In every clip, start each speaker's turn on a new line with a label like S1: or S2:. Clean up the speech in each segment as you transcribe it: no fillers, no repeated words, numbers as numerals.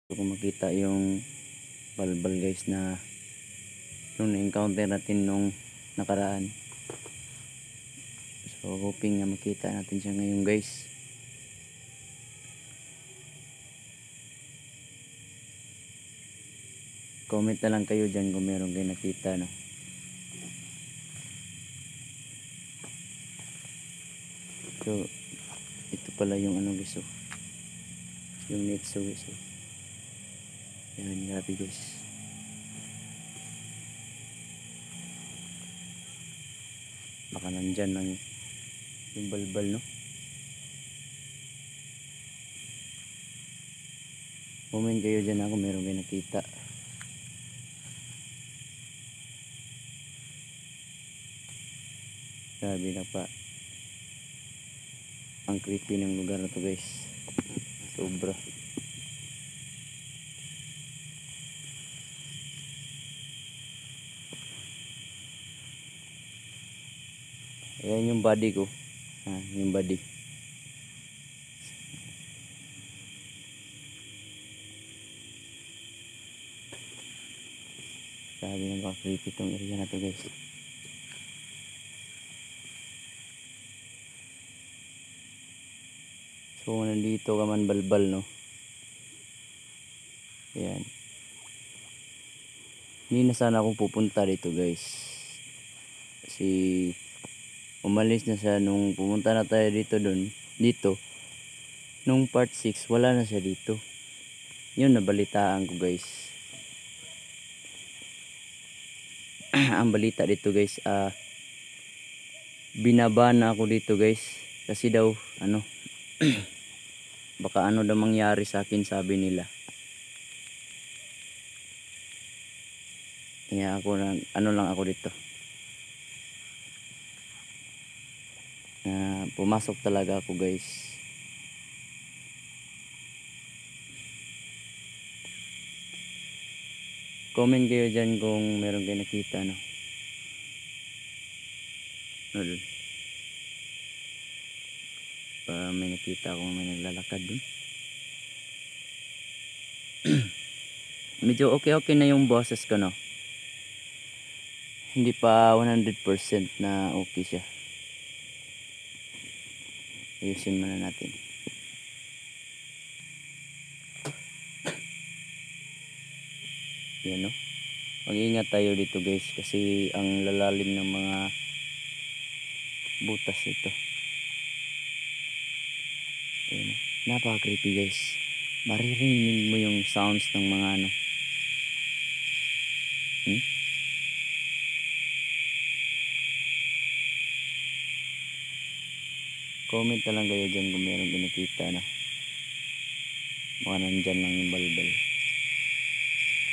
S1: Kung makita yung balbal guys na nung na-encounter natin nung nakaraan. So hoping na makita natin siya ngayon guys. Comment na lang kayo dyan kung meron kayo nakita, no. So ito pala yung ano guys, yung netso guys. Yan, grabe guys. Baka nandyan lang yung balbal, no. Comment kayo dyan ako meron kayo nakita. Grabe na pa. Ang creepy ng lugar na to guys. Sobra. Ayan yung body ko. Yung body. Grabe na ba creepy tong area na to guys. So nandito ka man balbal, no. Ayan. Hindi na sana akong pupunta dito guys. Kasi umalis na siya nung pumunta na tayo dito. Nung part 6 wala na siya dito. Yun nabalitaan ko guys. Ang balita dito guys, binaba na ako dito guys. Kasi daw baka ano daw mangyari sa akin, sabi nila. Kaya ako lang ako dito. Pumasok talaga ako guys. Comment kayo dyan kung meron kayo nakita, no. May nakita akong may naglalakad dun. Medyo okay na yung boses ko, no. Hindi pa 100% na okay siya. Ayusin muna natin. Yan, no. Mag-ingat tayo dito guys kasi ang lalalim ng mga butas ito. Ayan, napaka creepy guys. Maririnig mo yung sounds ng mga Comment na lang kayo dyan kung meron din nakita, na baka nandyan lang yung balbal.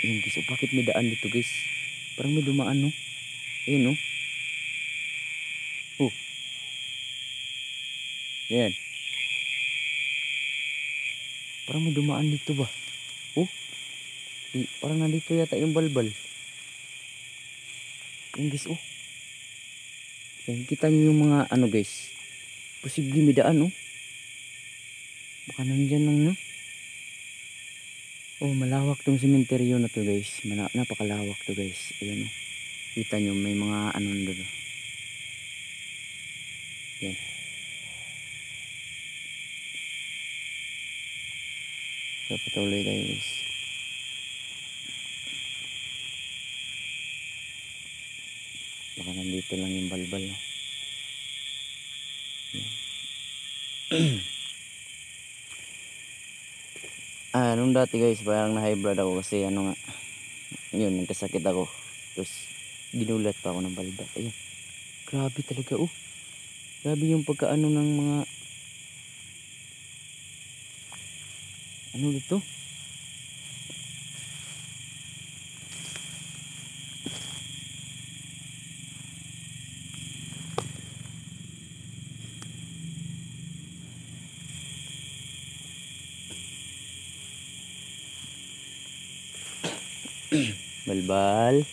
S1: Ayun guys, bakit may daan dito guys? Parang may dumaan, no. Ayun, no. Yan. Parang may dumaan dito ba? Parang nandito yata yung balbal. Yan guys, Yan, kita nyo yung mga guys. Posible may daan, baka nandyan lang, no. Malawak tong sementeryo na to guys. Napakalawak to guys. Ayan, kita nyo may mga doon. Yan. So patuloy tayo guys. Baka nandito lang yung balbal, no. Nung dati guys parang na high blood ako kasi yun, nagkasakit ako. Tapos ginulat pa ako ng balbal. Ayun, grabe talaga, grabe yung pagkaano ng mga dito. Balbal,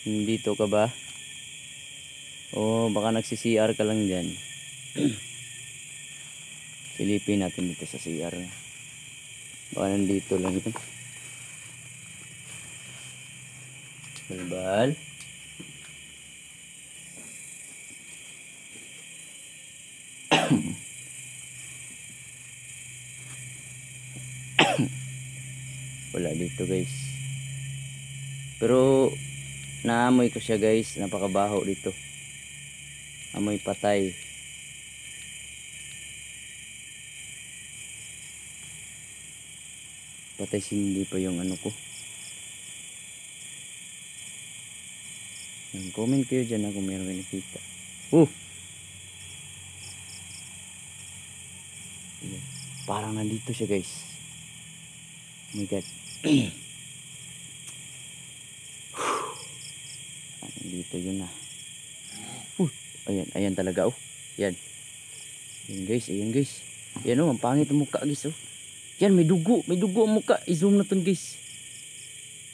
S1: dito ka ba? Baka nagsi-CR ka lang dyan. Silipin natin dito sa CR. Baka nandito lang yun. Balbal. Wala dito guys. Pero naamoy ko siya guys. Napakabaho dito. Amoy patay. Patay sindi pa yung ano ko. Comment kayo dyan kung meron kayo nakita. Parang nandito siya guys. Oh my god. Nandito yun na. Ayan talaga oh. Yan. Ayan guys. Yan oh, ang pangit ang mukha guys oh. Yan, may dugo ang mukha. I-zoom na to guys.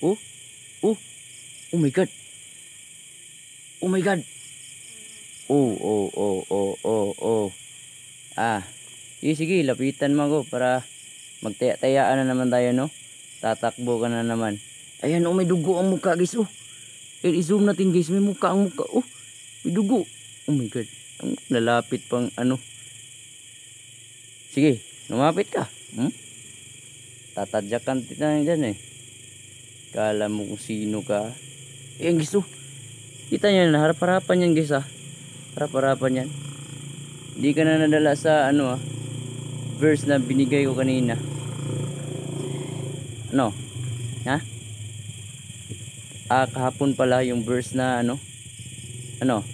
S1: Oh my god. Oh my god. Oh. Sige, lapitan mo ako para magtaya-tayaan na naman tayo, no? Tatakbo ka na naman. Ayan, oh, may dugo ang mukha, guys, oh. I-zoom natin, guys. May mukha ang mukha, oh. May dugo. Oh my god. Ang lalapit pang ano. Sige, lumapit ka. Tatadyakan tayo dyan, eh. Kala mo kung sino ka. Ayan, guys, oh. Kita nyo na, harap-harapan yan, guys, ah. Harap-harapan yan. Hindi ka na nadala sa, ano, verse na binigay ko kanina. Ano? Ha? Kahapon pala yung verse na ano? Ano?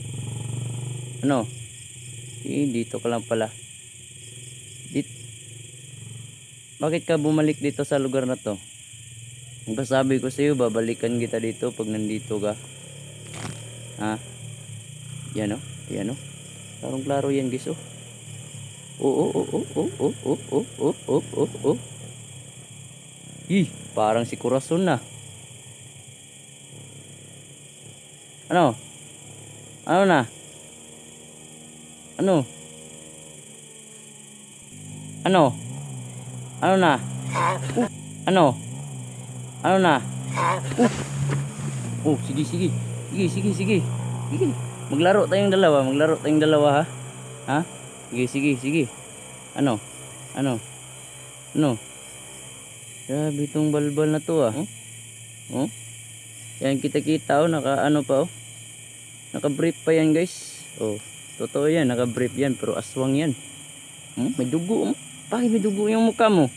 S1: Dito ka lang pala. Bakit ka bumalik dito sa lugar na to? Ang sabi ko sa iyo, babalikan kita dito pag nandito ka. Ha? Yan o. Klarong-klaro yan, guys, oh. Oh. Parang si Corazon na. Ano na? Ano na? Ano na? Sige. Maglaro tayong dalawa, ha? Sige. Ano? Grabe itong balbal na to, ah. Yan, kita oh, naka-brief pa yan, guys. Oh, totoo yan, naka-brief yan, pero aswang yan. May dugo. Bakit may dugo yung mukha mo?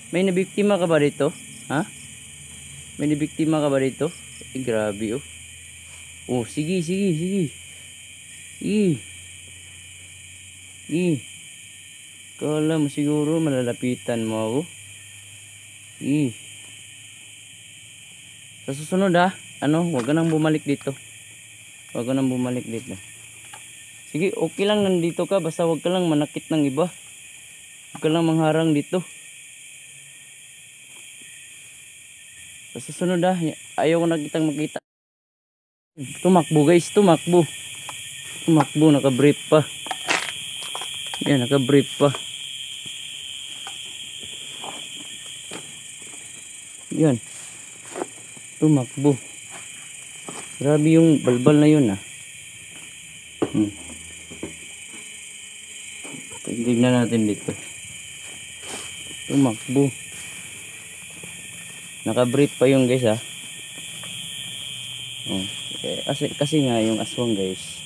S1: May nabiktima ka ba dito? Ha? May nabiktima ka ba dito? Grabe, oh. Sige. Kala mo siguro malalapitan mo ako. Sa susunod, huwag ka nang bumalik dito. Sige, okay lang nandito ka, basta huwag ka lang manakit ng iba. Huwag ka lang mangharang dito. Sa susunod, ayaw ko na kitang makita. Tumakbo, guys, tumakbo, naka-brief pa. Yan, naka-brief pa. Yan, tumakbo. Grabe yung balbal na yun, Tignan natin dito. Tumakbo. Naka-brief pa yung, guys, kasi nga yung aswang, guys,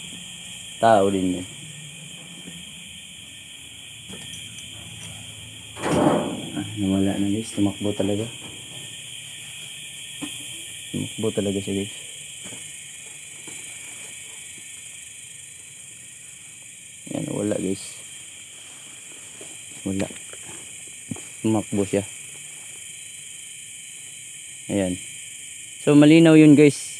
S1: tao din yun. Nawala na, guys. Tumakbo talaga siya, guys. Yan, wala, guys. Wala. Tumakbo siya. Ayan. So malinaw yun, guys.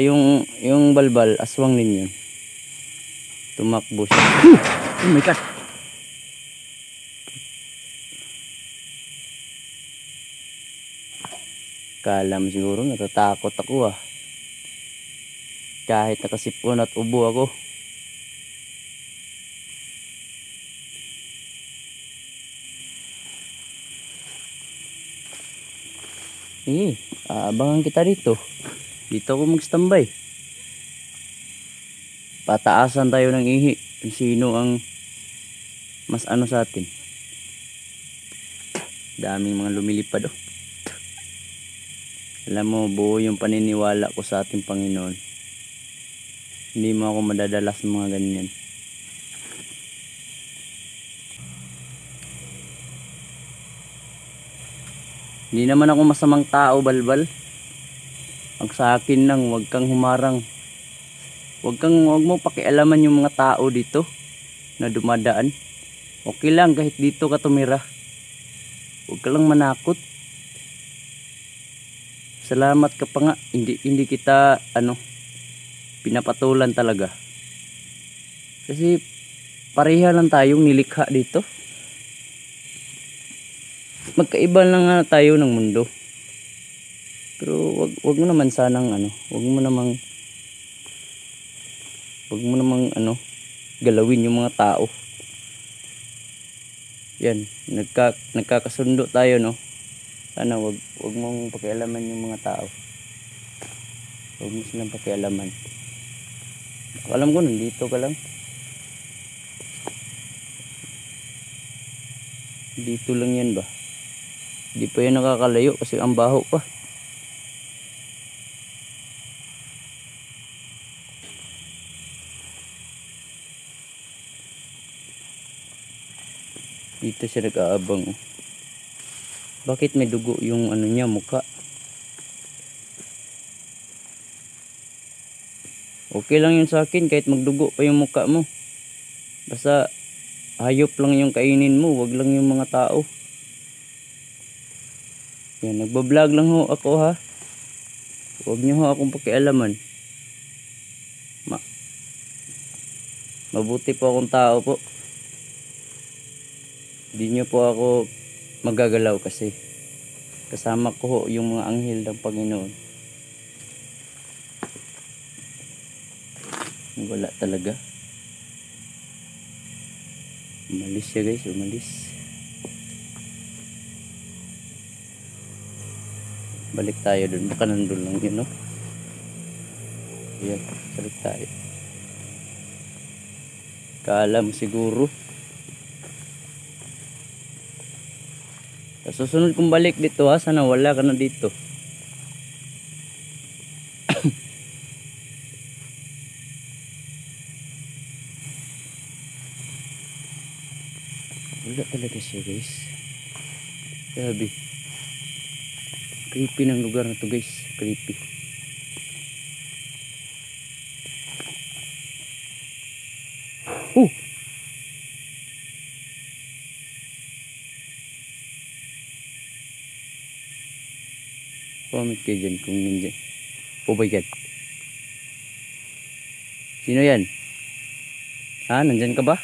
S1: Yung balbal, aswang din yun. Tumakbo siya. Oh my god. Kala mo siguro natatakot ako, kahit nakasipon at ubo ako. Aabangan kita dito. Dito ako mag-standby. Pataasan tayo ng ihi. Kung sino ang mas ano sa atin. Daming mga lumilipad oh. Alam mo, buo yung paniniwala ko sa ating Panginoon. Hindi mo ako madadala sa mga ganyan. Hindi naman ako masamang tao, balbal. Ang sa akin lang, huwag kang humarang. Huwag mo pakialaman yung mga tao dito na dumadaan. Okay lang kahit dito ka tumira. Huwag ka lang manakot. Salamat ka pa nga. Hindi kita pinapatulan talaga. Kasi pareha lang tayong nilikha dito. Magkaiba lang nga tayo ng mundo. Pero wag mo naman sanang wag mo namang galawin yung mga tao. Yan, nagkakasundo tayo, no? Sana wag mong pakialaman yung mga tao. Wag mo silang pakialaman. Alam ko nandito ka lang. Dito lang yan ba? Hindi pa yan nakakalayo kasi ang baho pa. Dito siya nag-aabang. Bakit may dugo yung niya, mukha? Okay lang yun sa akin kahit magdugo pa yung mukha mo. Basta hayop lang yung kainin mo, wag lang yung mga tao. Yan, nagbablog lang ho ako ha. Huwag nyo ho akong pakialaman. Mabuti po akong tao po. Hindi nyo po ako magagalaw kasi kasama ko ho yung mga anghel ng Panginoon. Wala talaga. Umalis siya guys, umalis. Balik tayo dun, baka nandun lang yun, no? Ayan, balik tayo. Kala mo siguro. Sa susunod kong balik dito ha, sana wala ka na dito. Wala talaga siya guys. Grabe. Creepy ng lugar na to guys. Creepy. Oh! Comment kayo dyan kung nandyan. Oh my god. Sino yan? Ha? Nandyan ka ba?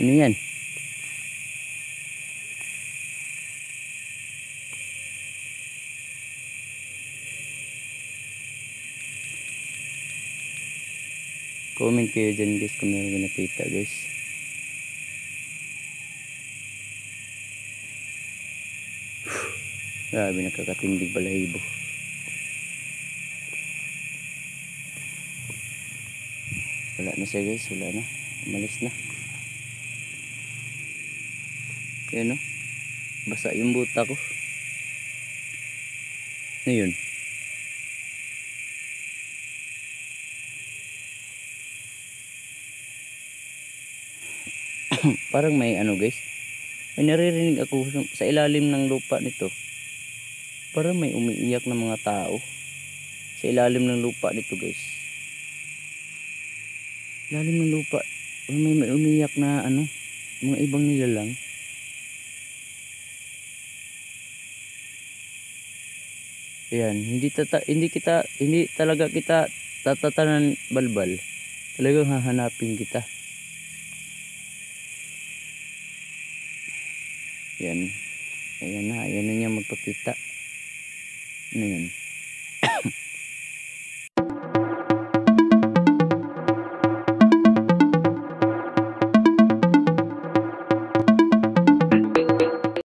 S1: Sino yan? Comment kayo dyan guys kung meron nakita guys. Grabe, nakakatindig balahibo. Wala na siya guys, wala na. Umalis na. Yan o. Basa yung buta ko. Ano yun? Parang may guys. May naririnig ako sa ilalim ng lupa nito. Parang may umiiyak na mga tao. Sa ilalim ng lupa nito guys. Ilalim ng lupa. May umiiyak na mga ibang nilalang. Ayan, hindi talaga kita tatatanan balbal. Talagang hahanapin kita. Yan. Ayan na niya magpakita. Ano yun?